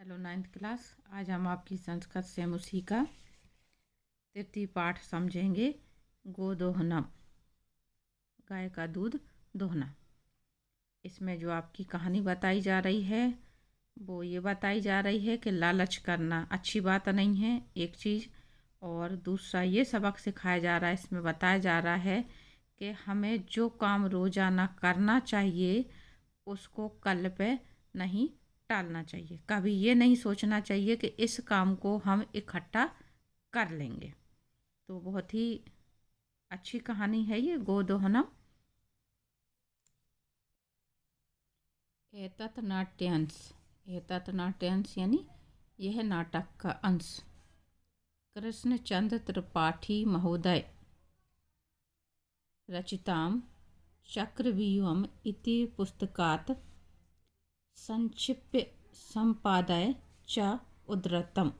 Hello 9th class. आज हम आपकी संस्कृत सेमुसी का तृतीय पाठ समझेंगे। गोदोहनम, गाय का दूध दोहना। इसमें जो आपकी कहानी बताई जा रही है वो ये बताई जा रही है कि लालच करना अच्छी बात नहीं है, एक चीज़। और दूसरा ये सबक सिखाया जा रहा है, इसमें बताया जा रहा है कि हमें जो काम रोज़ाना करना चाहिए उसको कल पे नहीं टालना चाहिए। कभी ये नहीं सोचना चाहिए कि इस काम को हम इकट्ठा कर लेंगे। तो बहुत ही अच्छी कहानी है ये गोदोहनम। एतत् नाट्यांश, एतत् नाट्यांश यानी यह नाटक का अंश। कृष्णचंद्र त्रिपाठी महोदय रचिताम चक्रव्यूहम इति पुस्तकात् संक्षिप्य संपादय च उद्धृतम,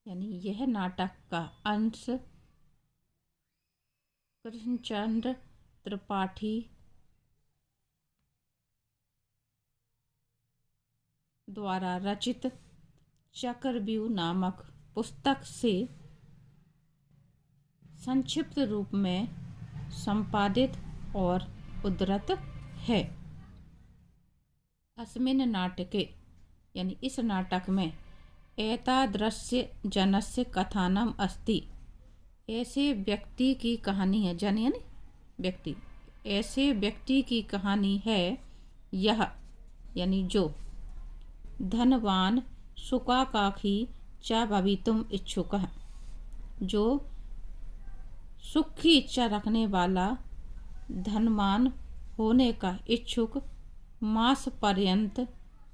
यानी यह नाटक का अंश कृष्णचंद्र त्रिपाठी द्वारा रचित चक्रव्यूह नामक पुस्तक से संक्षिप्त रूप में संपादित और उद्धृत है। अस्मिन् नाटके, यानी इस नाटक में एतादृश्य जनस्य कथानम अस्ति, ऐसे व्यक्ति की कहानी है। जन यानी व्यक्ति, ऐसे व्यक्ति की कहानी है। यह यानी जो धनवान सुखाकांक्षी च भवितुम इच्छुक है, जो सुख की इच्छा रखने वाला, धनवान होने का इच्छुक, मास पर्यंत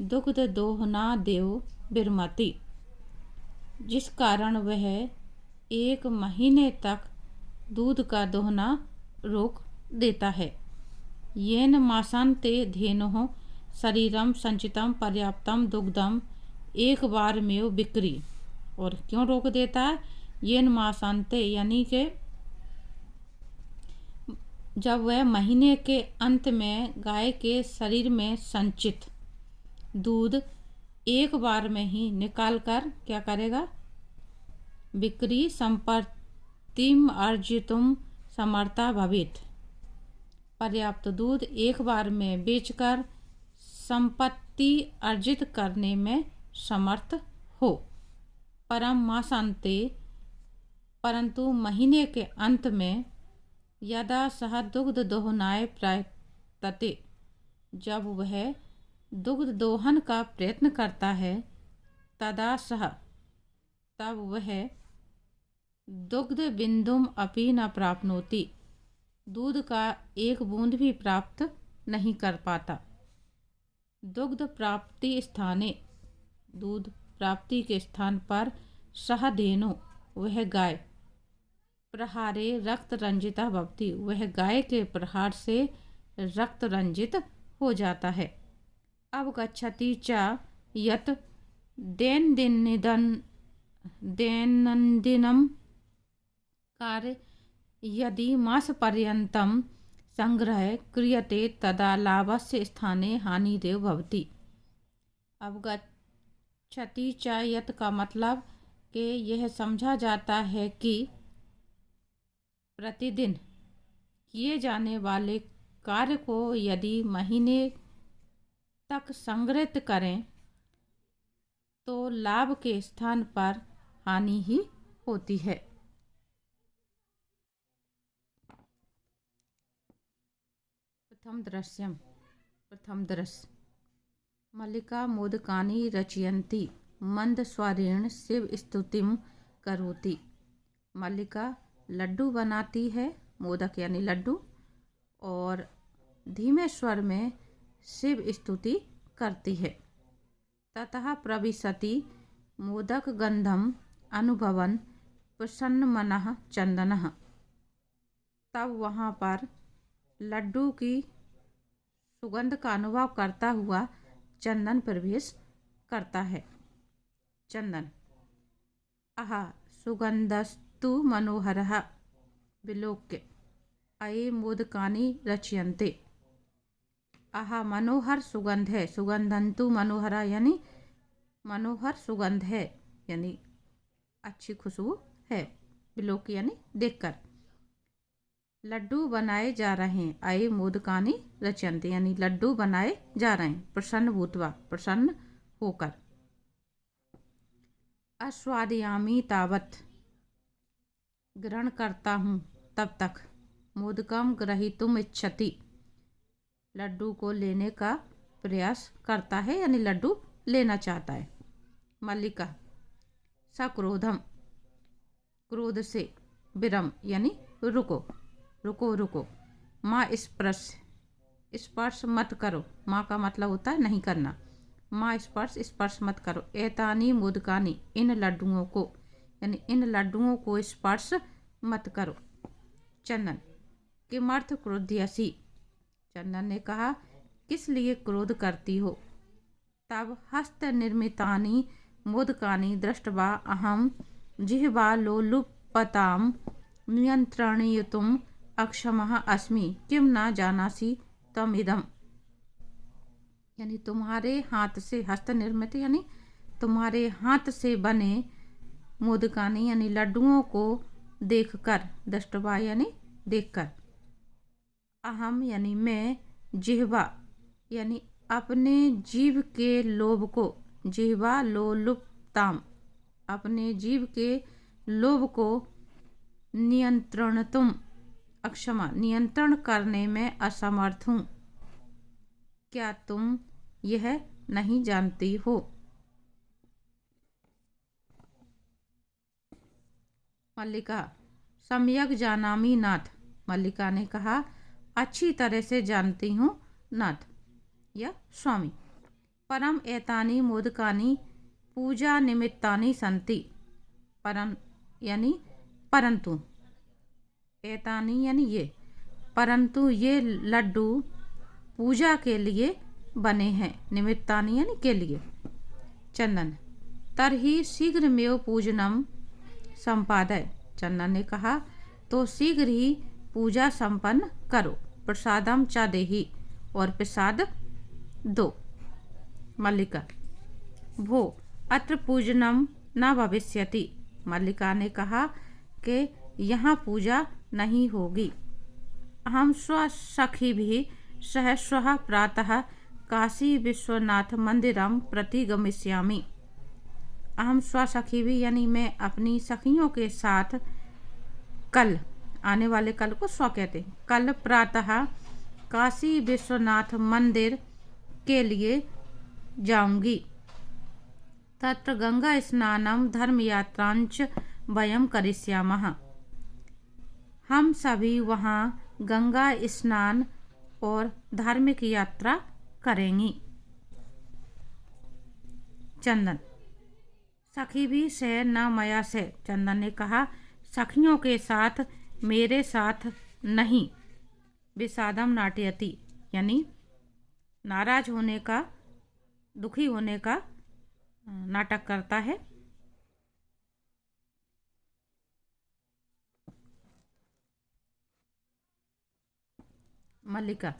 दुग्ध दोहना देव विरमति, जिस कारण वह 1 महीने तक दूध का दोहना रोक देता है। येन मासान्ते धेनुः शरीरम संचितम पर्याप्तम दुग्धम एक बार में बिक्री। और क्यों रोक देता है? येन मासान्ते यानी कि जब वह महीने के अंत में गाय के शरीर में संचित दूध एक बार में ही निकाल कर क्या करेगा? बिक्री संपत्तिम अर्जितुम समर्था भवेत्, पर्याप्त दूध एक बार में बेचकर संपत्ति अर्जित करने में समर्थ हो। परम मासान्ते, परंतु महीने के अंत में, यदा सह दुग्ध दोहनाय प्रयतते, जब वह दुग्ध दोहन का प्रयत्न करता है, तदा सह, तब वह दुग्ध बिंदुम अपि न प्राप्नोति, दूध का एक बूंद भी प्राप्त नहीं कर पाता। दुग्ध प्राप्ति स्थाने, दूध प्राप्ति के स्थान पर, सह धेनु, वह गाय, प्रहारे रक्त रंजिता भवति, वह गाय के प्रहार से रक्त रंजित हो जाता है। अवगच्छति च यत् दैनन्दिनं कार्य यदि मासपर्यन्तं संग्रह क्रियते तदा लाभस्य स्थाने हानिरेव भवति। अवगच्छति च यत् का मतलब कि यह समझा जाता है कि प्रतिदिन किए जाने वाले कार्य को यदि महीने तक संग्रहित करें तो लाभ के स्थान पर हानि ही होती है। प्रथम दृश्य। मल्लिका मोदकानि रचयन्ती मंदस्वरेण शिव स्तुतिम करोति। मल्लिका लड्डू बनाती है, मोदक यानी लड्डू, और धीमे स्वर में शिव स्तुति करती है। ततः प्रविशति मोदक गंधम अनुभवन प्रसन्न मनः चंदनः, तब वहाँ पर लड्डू की सुगंध का अनुभव करता हुआ चंदन प्रवेश करता है। चंदन। आहा सुगंधस्तु मनोहरः विलोक्य अये मोदकानि रचयन्ते। आहा मनोहर सुगंध है, सुगंधंतु मनोहरा यानी मनोहर सुगंध है, यानी अच्छी खुशबू है। विलोकी यानी देखकर। लड्डू बनाए जा रहे हैं, अये मोदकानि रचयन्ते, यानी लड्डू बनाए जा रहे हैं। प्रसन्न भूत्वा, प्रसन्न होकर। आस्वादयामि तावत्, ग्रहण करता हूँ तब तक। मोदकम ग्रहीतुम इच्छति, लड्डू को लेने का प्रयास करता है, यानी लड्डू लेना चाहता है। मल्लिका सक्रोधम, क्रोध से। विरम यानी रुको, रुको रुको। माँ स्पर्श, स्पर्श मत करो। माँ का मतलब होता है नहीं करना। माँ स्पर्श, स्पर्श मत करो। एतानी मोदकानी, इन लड्डुओं को, यानी इन लड्डुओं को स्पर्श मत करो। चंदन किमर्थ क्रोध्यसि, चंदन ने कहा किस लिए क्रोध करती हो। तब हस्त निर्मितानि मोदकानि दृष्ट्वा अहम जिह्वा लोलुपतां नियंत्रणयितुम् अक्षमः अस्मि, किम न जानासि तमिदम्, यानी तुम्हारे हाथ से, हस्त निर्मित यानी तुम्हारे हाथ से बने मोदकानी यानी लड्डुओं को देखकर, दृष्ट्वा यानी देखकर, अहम यानी मैं, जिह्वा यानी अपने जीव के लोभ को, जिह्वा लोलुपताम, अपने जीव के लोभ को, नियंत्रणतुम अक्षमा, नियंत्रण करने में असमर्थ हूँ। क्या तुम यह नहीं जानती हो। मल्लिका सम्यक जानामि नाथ, मल्लिका ने कहा अच्छी तरह से जानती हूँ नाथ या स्वामी। परम एतानि मोदकानि पूजा निमित्तानि सन्ति, परम यानी परंतु, एतानि यानी ये, परंतु ये लड्डू पूजा के लिए बने हैं। निमित्तानि यानी के लिए। चंदन तरहि शीघ्रमेव पूजनम संपादय, चंदन ने कहा तो शीघ्र ही पूजा संपन्न करो। प्रसादम च देहि, और प्रसाद दो। मल्लिका भो अत्र पूजनम न भविष्यति, मल्लिका ने कहा कि यहाँ पूजा नहीं होगी। हम स्वसखिभिः सह श्वः प्रातः काशी विश्वनाथ मंदिरम प्रति गमिष्यामि। अहम स्वसखिभिः यानी मैं अपनी सखियों के साथ कल, आने वाले कल को स्व कहते हैं, कल प्रातः काशी विश्वनाथ मंदिर के लिए जाऊंगी। तत्र गंगा स्नानम धर्म यात्रांच वयम करिष्यामः, हम सभी वहाँ गंगा स्नान और धार्मिक यात्रा करेंगी। चंदन सखी भी से न मया से, चंदन ने कहा सखियों के साथ, मेरे साथ नहीं। विषादम नाट्यति यानी नाराज होने का, दुखी होने का नाटक करता है। मल्लिका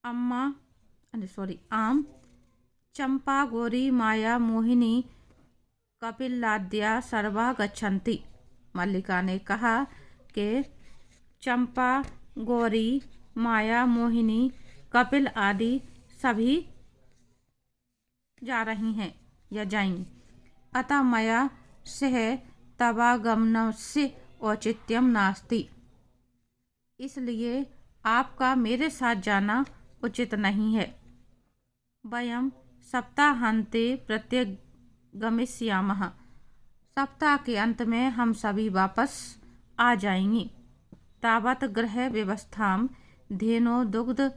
आम चंपा गौरी माया मोहिनी कपिलाद्या सर्वा गच्छन्ति। मल्लिका ने कहा कि चंपा गौरी माया मोहिनी कपिल आदि सभी जा रही हैं या जाएंगी। अतः मया सह तवागमनस्य औचित्यम नास्ति, इसलिए आपका मेरे साथ जाना उचित नहीं है। वयम सप्ताहांते प्रत्यगमिष्यामः, सप्ताह के अंत में हम सभी वापस आ जाएंगे। तावत गृह व्यवस्थाम धेनो दुग्ध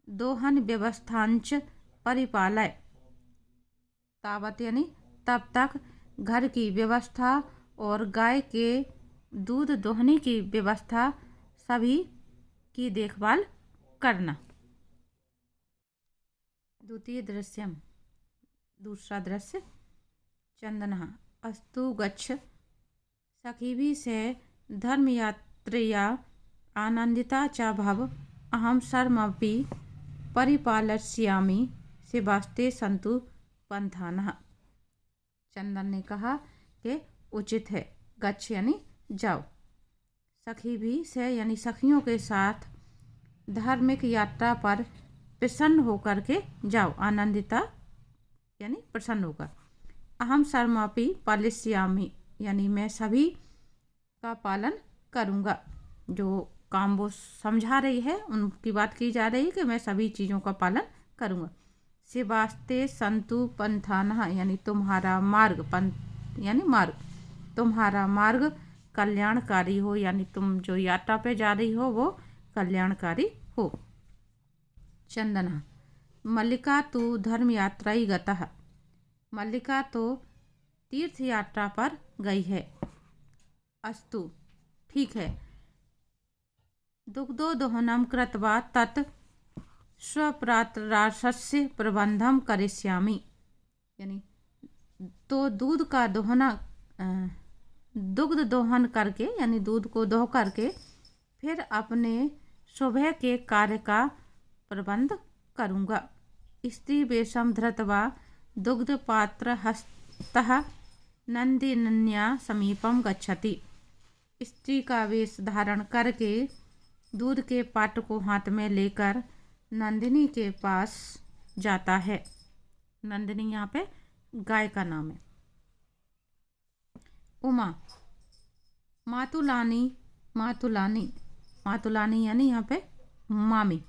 दोहन व्यवस्थांच परिपालय, तावत यानी तब तक घर की व्यवस्था और गाय के दूध दोहने की व्यवस्था सभी की देखभाल करना। द्वितीय दृश्यम, दूसरा दृश्य। चंदनः अस्तु गच्छ, सखीभिः से धर्मयात्रया आनंदिता च भव, अहम सर्वमपि परिपालयिष्यामि सेबास्ते संतु पंथानः। चंदन ने कहा कि उचित है, गच्छ यानी जाओ। सखी भी से यानी सखियों के साथ धार्मिक यात्रा पर प्रसन्न होकर के जाओ, आनंदिता यानी प्रसन्न होकर। अहम सर्वमपि पालिष्यामि यानी मैं सभी का पालन करूँगा। जो काम वो समझा रही है उनकी बात की जा रही है कि मैं सभी चीज़ों का पालन करूँगा। सेबास्ते संतु पंथानः यानी तुम्हारा मार्ग, पंथ यानी मार्ग, तुम्हारा मार्ग कल्याणकारी हो, यानी तुम जो यात्रा पे जा रही हो वो कल्याणकारी हो। चंदन मल्लिका तु धर्म यात्राई गतः। मल्लिका तो तीर्थ यात्रा पर गई है। अस्तु ठीक है। दुग्धो दोहनम कृत्वा तत् स्वप्रातराशस्य प्रबंधम करिष्यामि यानी तो दूध का दोहना दुग्ध दोहन करके यानी दूध को दोह करके फिर अपने सुबह के कार्य का प्रबंध करूँगा। स्त्री वेशम धृत्वा दुग्ध पात्र हस्तः नंदिन्या समीपम गच्छति। स्त्री का वेश धारण करके दूध के पात्र को हाथ में लेकर नंदिनी के पास जाता है। नंदिनी यहाँ पे गाय का नाम है। उमा मातुलानी, मातुलानी, मातुलानी यानी यहाँ पे मामी।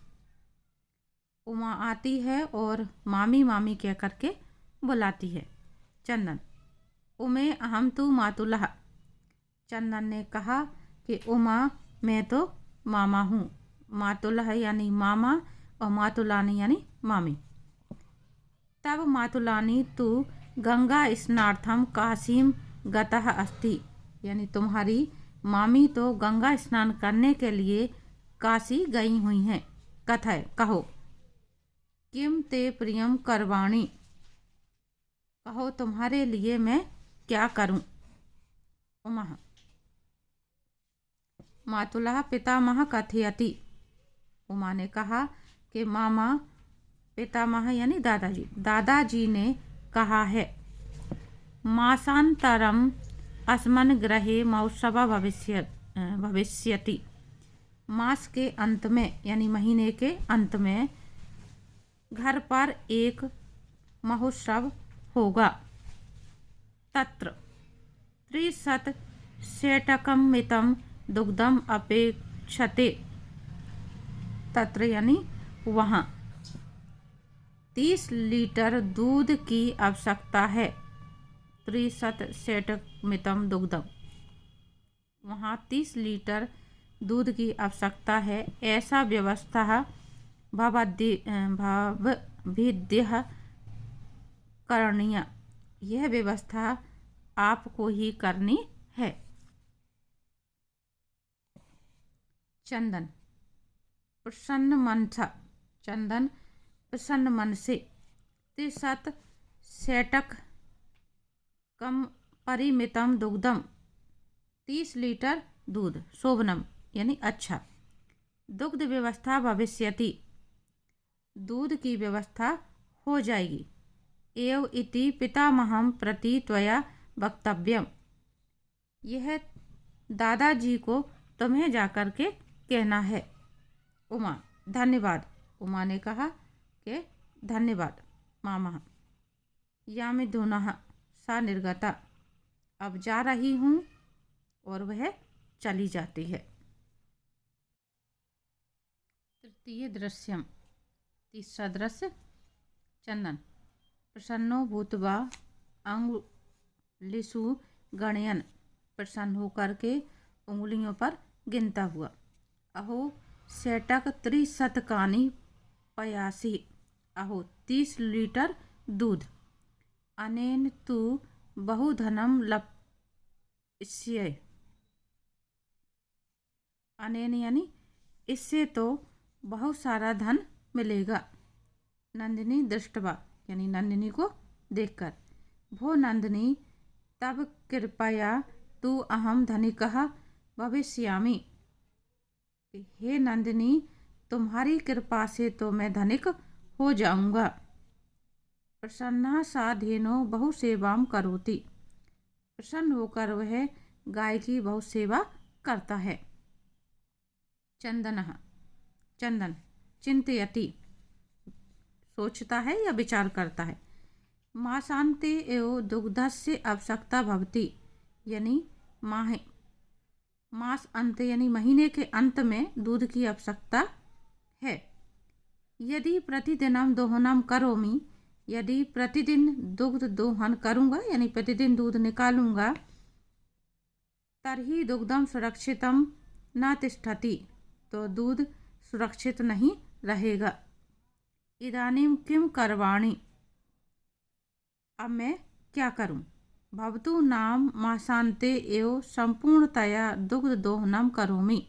उमा आती है और मामी मामी कह करके बुलाती है। चंदन उमे अहम तु मातुलः। चंदन ने कहा कि उमा मैं तो मामा हूँ। मातुलः यानी मामा और मातुलानी यानी मामी। तब मातुलानी तु गंगा स्नार्थम काशीम गतः अस्ति यानी तुम्हारी मामी तो गंगा स्नान करने के लिए काशी गई हुई हैं। कथय कहो। किम ते प्रियम करवाणी कहो तुम्हारे लिए मैं क्या करूं। उमा मातुलः पितामह कथयति। उमा ने कहा कि मामा पितामह यानी दादाजी, दादाजी ने कहा है। मासांतरम अस्मन् गृहे महोत्सव भविष्यति। मास के अंत में यानी महीने के अंत में घर पर एक महोत्सव होगा। तत्र 30 सेटकमितं दुग्धम अपेक्षते। तत्र यानी वहाँ 30 लीटर दूध की आवश्यकता है। 30 सेटकमितं दुग्धम वहाँ 30 लीटर दूध की आवश्यकता है। ऐसा व्यवस्था भवद्भिः करणीय। यह व्यवस्था आपको ही करनी है। चंदन प्रसन्न मन था। चंदन प्रसन्न मन से 30 सेटक कम परिमितम दुग्धम 30 लीटर दूध शोभनम यानी अच्छा। दुग्ध व्यवस्था भविष्यति दूध की व्यवस्था हो जाएगी। एव इति पितामहं प्रति त्वया वक्तव्यम यह दादाजी को तुम्हें जाकर के कहना है। उमा धन्यवाद। उमा ने कहा कि धन्यवाद मामा। यामि धुनः सा निर्गता अब जा रही हूँ और वह चली जाती है। तृतीय दृश्यम तीसरा दृश्य। चंदन प्रसन्नो भूत्वा अंगुलिषु गणयन् प्रसन्न होकर के उंगलियों पर गिनता हुआ। अहो सेटक 30 शतकानि पयासि अहो 30 लीटर दूध। अनेन तु बहुधनम लप्स्यते। अनेन यानी इससे तो बहुत सारा धन मिलेगा। नंदिनी दृष्टवा यानी नंदिनी को देखकर। भो नंदिनी तब कृपया तु अहम धनिकः भविष्यामि। हे नंदिनी तुम्हारी कृपा से तो मैं धनिक हो जाऊंगा। प्रसन्ना सा धेनो बहु सेवां करोति। प्रसन्न होकर वह गाय की बहुत सेवा करता है। चंदनः चंदन, चिंतयति सोचता है या विचार करता है। मासान्ते एव दुग्धस्य आवश्यकता भवति, यानी मास अंत यानी महीने के अंत में दूध की आवश्यकता है। यदि प्रतिदिनम दोहनम करोमि, यदि प्रतिदिन दुग्ध दोहन करूँगा यानी प्रतिदिन दूध निकालूंगा, तर्हि दुग्धम सुरक्षितम न तिष्ठति, तो दूध सुरक्षित नहीं रहेगा। इदानीं किम करवाणि, अब मैं क्या करूं। भवतु नाम मासान्ते एव संपूर्णतया दुग्ध दोहनम करोमि।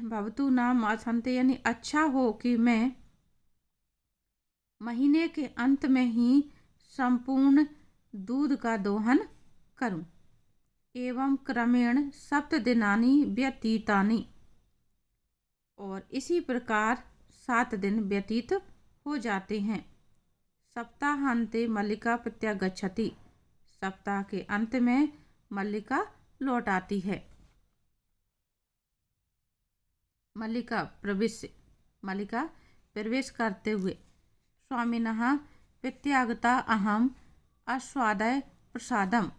भवतु नाम मासान्ते यानी अच्छा हो कि मैं महीने के अंत में ही संपूर्ण दूध का दोहन करूं। एवं क्रमेण 7 दिनानि व्यतीतानि, और इसी प्रकार 7 दिन व्यतीत हो जाते हैं। सप्ताहांते मल्लिका प्रत्यागच्छति, सप्ताह के अंत में मल्लिका लौट आती है। मल्लिका प्रवेश करते हुए। स्वामिनः प्रत्यागता अहम आस्वादय प्रसादम,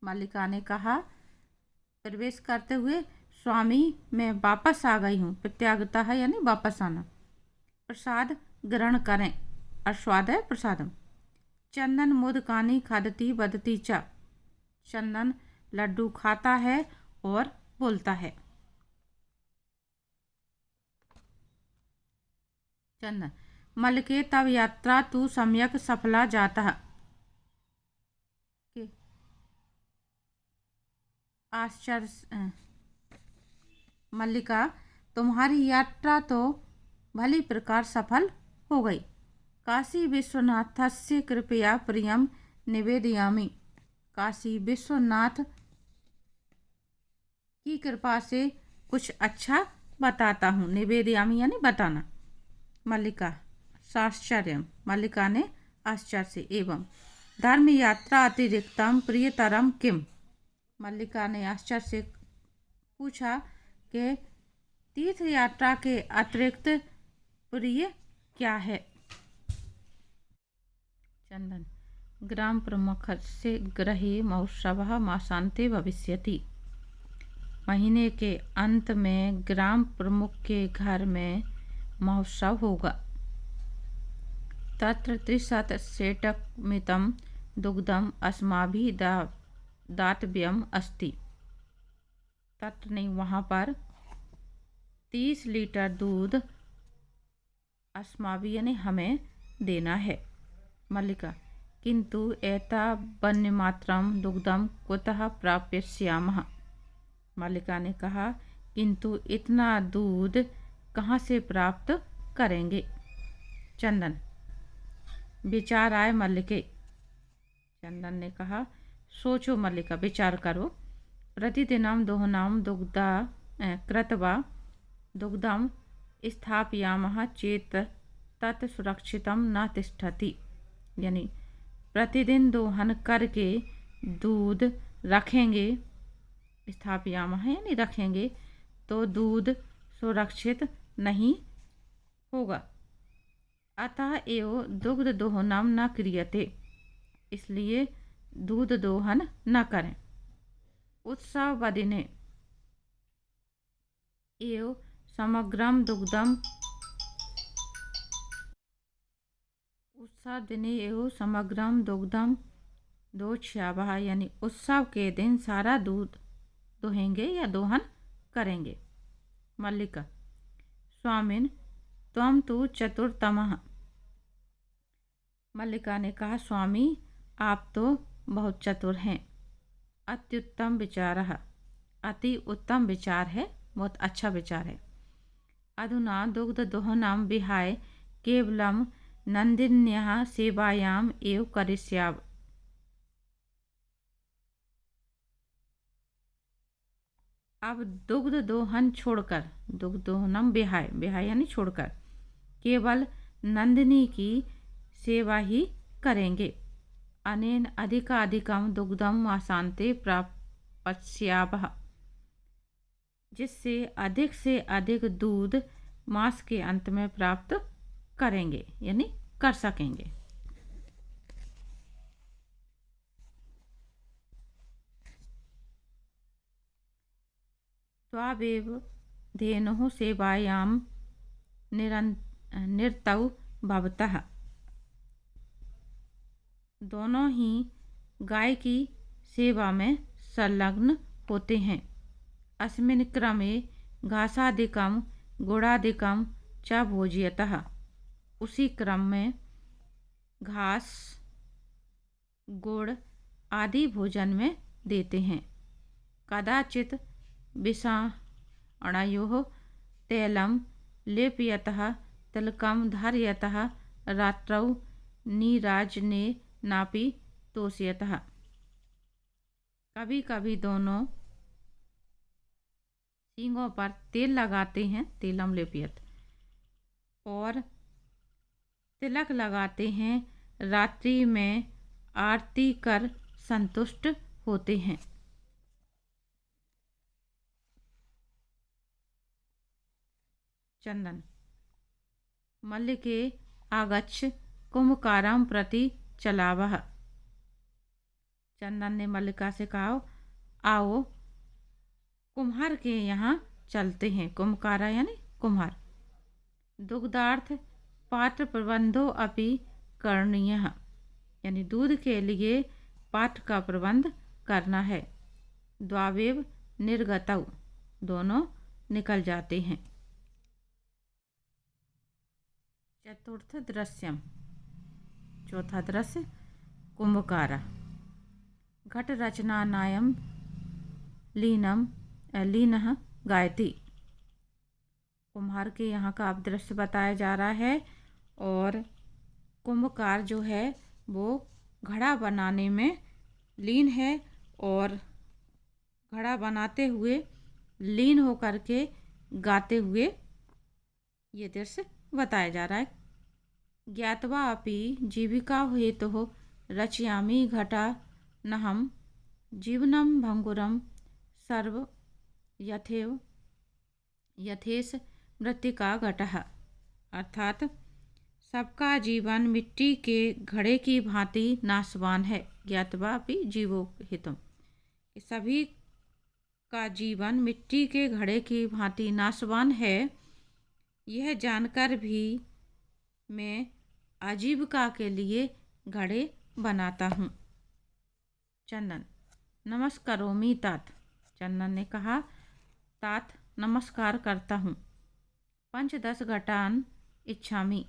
मल्लिका ने कहा प्रवेश करते हुए, स्वामी मैं वापस आ गई हूँ। प्रत्यागता है यानी वापस आना। प्रसाद ग्रहण करें, आस्वादय प्रसादम। चंदन मोदकानी खादती वदती च, चंदन लड्डू खाता है और बोलता है। चंदन मल्लिके तव यात्रा तू सम्यक सफला जाता। आश्चर्य मल्लिका तुम्हारी यात्रा तो भली प्रकार सफल हो गई। काशी विश्वनाथस्य कृपया प्रियम निवेदयामि, काशी विश्वनाथ की कृपा से कुछ अच्छा बताता हूँ। निवेदयामि यानी बताना। मल्लिका साश्चर्यम, मल्लिका ने आश्चर्य से। एवं धर्म यात्रा अतिरिक्तम प्रियतरम किम, मल्लिका ने आश्चर्य से पूछा कि तीर्थ यात्रा के अतिरिक्त प्रिय क्या है। चंदन ग्राम प्रमुख से गृहे महोत्सवः मासान्ते भविष्यति, महीने के अंत में ग्राम प्रमुख के घर में महोत्सव होगा। तत्र 30 सेटकमितं दुग्धम अस्माभिः दातव्यम अस्ति, तत्र नहीं वहाँ पर 30 लीटर दूध अस्माभिः यानी हमें देना है। मल्लिका किंतु एतावन्मात्रं दुग्धम कुतः प्राप्स्यामः, मल्लिका ने कहा किंतु इतना दूध कहाँ से प्राप्त करेंगे। चंदन विचार आए मल्लिके, चंदन ने कहा सोचो मल्लिका, विचार करो। प्रतिदिनं दोहनम दुग्धा कृत्वा दुग्धम स्थापयामः चेत तत् सुरक्षितं न तिष्ठति, यानी प्रतिदिन दोहन करके दूध रखेंगे, स्थापयामः यानी रखेंगे, तो दूध सुरक्षित नहीं होगा। अतः एव दुग्ध दोहनम न क्रियते, इसलिए दूध दोहन न करें। उत्सव दिने एव समग्रम दुग्धम, उत्सव दिने एव समग्रम दुग्धम दोक्ष्यावः, यानी उत्सव के दिन सारा दूध दोहेंगे या दोहन करेंगे। मल्लिका स्वामिन त्वं तु चतुरतमः, मल्लिका ने कहा स्वामी आप तो बहुत चतुर हैं। अत्युत्तम विचारः, अति उत्तम विचार है, बहुत अच्छा विचार है। अधुना दुग्ध दोहनम विहाय केवलम नंदिन्याः सेवायाम एव करिष्यामि, अब दुग्ध दोहन छोड़कर, दुग्ध दोहनम विहाय, विहाय यानी छोड़कर, केवल नंदिनी की सेवा ही करेंगे। अनेन अधिकाधिकम दुग्धम आसान्ते प्राप्स्यावः, जिससे अधिक से अधिक दूध मास के अंत में प्राप्त करेंगे, यानी कर सकेंगे। त्वावेव धेनुः सेवायां निरतौ भवतः, दोनों ही गाय की सेवा में संलग्न होते हैं। अस्मिन् क्रमे घासादिकं गुडादिकं च भोज्यतः, उसी क्रम में घास गुड़ आदि भोजन में देते हैं। कदाचित् विषाणयोः तैलं लेपयतः तिलकं धारयतः रात्रौ नीराजनेनापि तोषयतः। कभी कभी दोनों सींगों पर तेल लगाते हैं, तेलम लेपयत, और तिलक लगाते हैं, रात्रि में आरती कर संतुष्ट होते हैं। चंदन। मल्लिके आगच्छ कुम्भकारं प्रति चलावः। चंदन ने मल्लिका से कहा, आओ कुम्हार के यहाँ चलते हैं। कुम्भकारा यानी कुम्हार। दुग्धार्थ पात्र प्रबंधो अपि करणीयः, यानी दूध के लिए पात्र का प्रबंध करना है। द्वावेव निर्गतौ, दोनों निकल जाते हैं। चतुर्थ दृश्यम, चौथा दृश्य कुम्भकारा। घट रचनानायम लीनः गायति। कुम्हार के यहाँ का अब दृश्य बताया जा रहा है, और कुंभकार जो है वो घड़ा बनाने में लीन है, और घड़ा बनाते हुए लीन होकर के गाते हुए ये दृश्य बताया जा रहा है। ज्ञात्वा अपि जीविका हेतुः रचयामि घटा नहम जीवनम भंगुरम सर्व यथेव यथेश मृत्तिका घटः, अर्थात सबका जीवन मिट्टी के घड़े की भांति नाशवान है। ज्ञात्वा अपि जीवो हितम, सभी का जीवन मिट्टी के घड़े की भांति नाशवान है, यह जानकर भी मैं आजीविका के लिए घड़े बनाता हूँ। चंदन। नमस्कारोमि तात। चंदन ने कहा, तात नमस्कार करता हूँ। 5-10 घटान इच्छामि,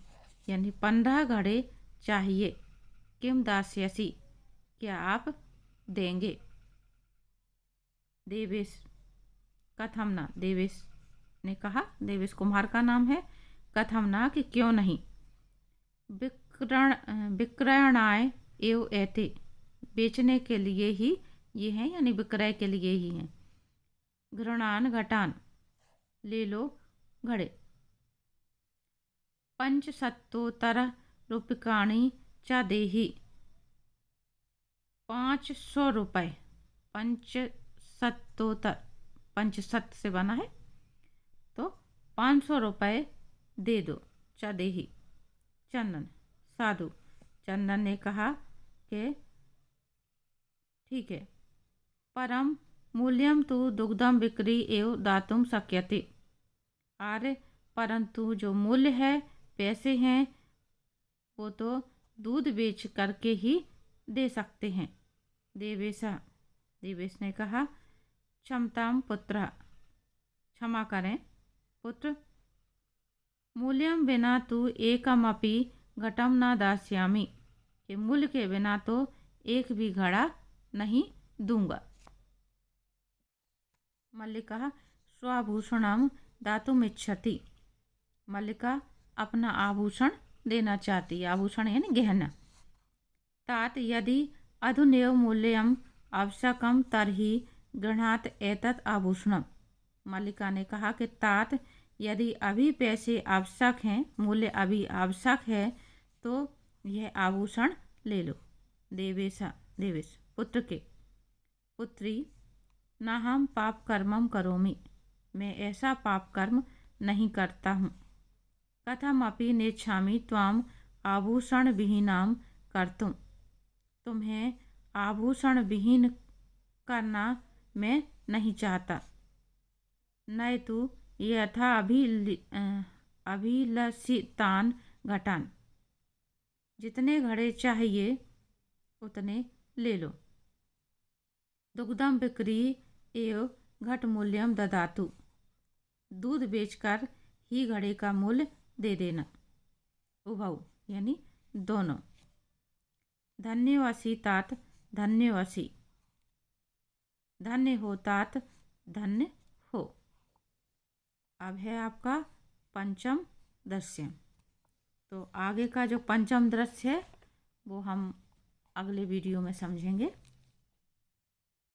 यानी 15 घड़े चाहिए। किम दास्यसि, क्या आप देंगे। देवेश। कथम ना, देवेश ने कहा, देवेश कुम्हार का नाम है। कथम ना, कि क्यों नहीं। विक्रयणाय एव एते, बेचने के लिए ही ये हैं, यानी विक्रय के लिए ही हैं। घृणान घटान, ले लो घड़े। 500 रूप्यकाणि च देहि, 500 रुपये। 500 से बना है, तो 500 रुपये दे दो। च देहि। चंदन। साधु। चंदन ने कहा कि ठीक है। परम मूल्यम तो दुग्धम बिक्री एवं दातुम शक्यते, आर्य परंतु जो मूल्य है, पैसे हैं, वो तो दूध बेच करके ही दे सकते हैं। देवेशा। देवेश ने कहा, क्षमताम पुत्र, क्षमा करें पुत्र। मूल्यम बिना तू एकमपि घटम न दास्यामि, कि मूल्य के बिना तो एक भी घड़ा नहीं दूंगा। मल्लिका स्वाभूषणम दातुम इच्छति। मल्लिका अपना आभूषण देना चाहती है। आभूषण यानी गहना। तात यदि अधुनेव मूल्यम आवश्यकम तरहि गृह्णात एतत् आभूषणम। मल्लिका ने कहा कि तात यदि अभी पैसे आवश्यक हैं, मूल्य अभी आवश्यक है, तो यह आभूषण ले लो। देवेश पुत्र के। पुत्री न हम पाप कर्मम करोमि, मैं ऐसा पाप कर्म नहीं करता हूँ। कथमपि नेच्छामि त्वाम आभूषण विहीनाम कर्तुम, तुम्हें आभूषण विहीन करना मैं नहीं चाहता। नय तु यथा अभिलषितान घटान, जितने घड़े चाहिए उतने ले लो। दुग्धम बिक्री एव घट मूल्यम ददातु, दूध बेचकर ही घड़े का मूल्य दे देना। उभौ यानी दोनों। धन्यवसी तात धन्यवसी, धन्य हो तात धन्य हो। अब है आपका पंचम दृश्य। तो आगे का जो पंचम दृश्य है वो हम अगले वीडियो में समझेंगे।